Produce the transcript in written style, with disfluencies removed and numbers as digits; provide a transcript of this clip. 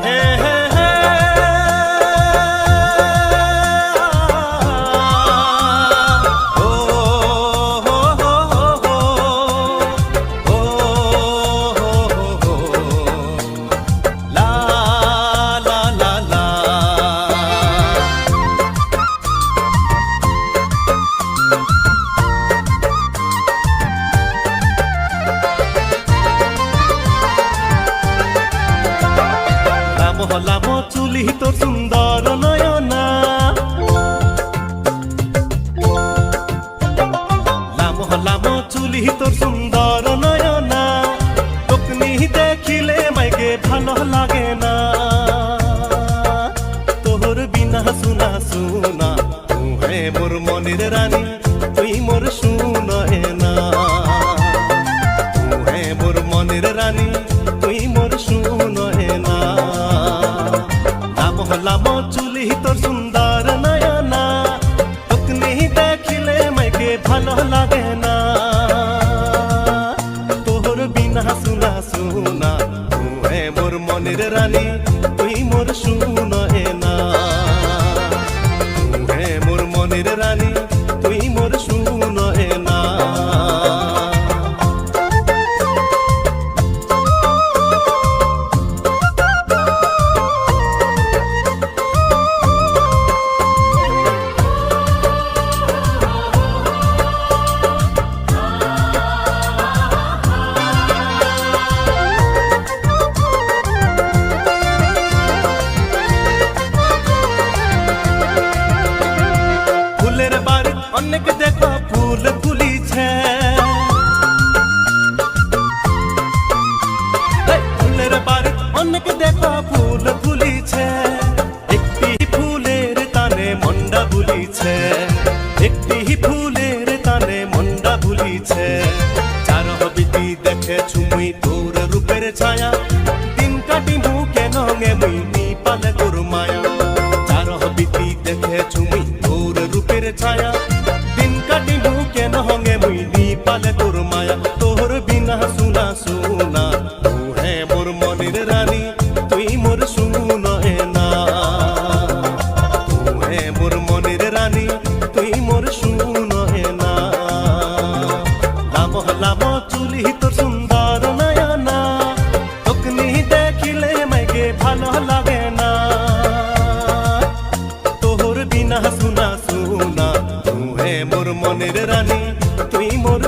হে হে হে ও হো হো হো ও হো লা লা লা লা লাম চুলি তোর সুন্দর নয়না লাম চুলি তোর সুন্দর নয়না তোকনি দেখিলে মাইকে ভালো লাগে না তোর বিনা শুনা শুনা তুই মোর মনের রানী তুই মোর শুনয়না তুই মোর মনের রানী তুই মোর শুনয়না লাম চুলি তোর সুন্দর নয়না তোকনি দেখিলে মাইকে ভালো লাগে না তোর বিনা শুনা শুনা তুই মোর মনের রানী তুই মোর শুনয়না তুই মোর মনের রানী তুই মোর শুনয়না অনেক দেখো ফুল ফুলিছে ফুলের বাড়ি অনেক দেখো ফুল ফুলিছে একটি ফুলের তানে মন্ডা ভুলিছে একটি ফুলের তানে মন্ডা ভুলিছে চার হবিতি দেখে ছুমুই তোর রূপের ছায়া দিন কাটিমু কেন মুই পালে তোর মায়া চার হবিতি দেখে ছুমুই তোর রূপের ছায়া পালে তোর মায়া তোর বিনা শুনা শুনা তুই মোর মনের রানী তুই মোর শুনয়না তুই মোর মনের রানী তুই মোর শুনয়না লাম চুলি তোর সুন্দর নয়না তোকনি দেখিলে মাইকে ভালো লাগে না তোর বিনা শুনা শুনা তুই মোর মনের রানী তুই মোর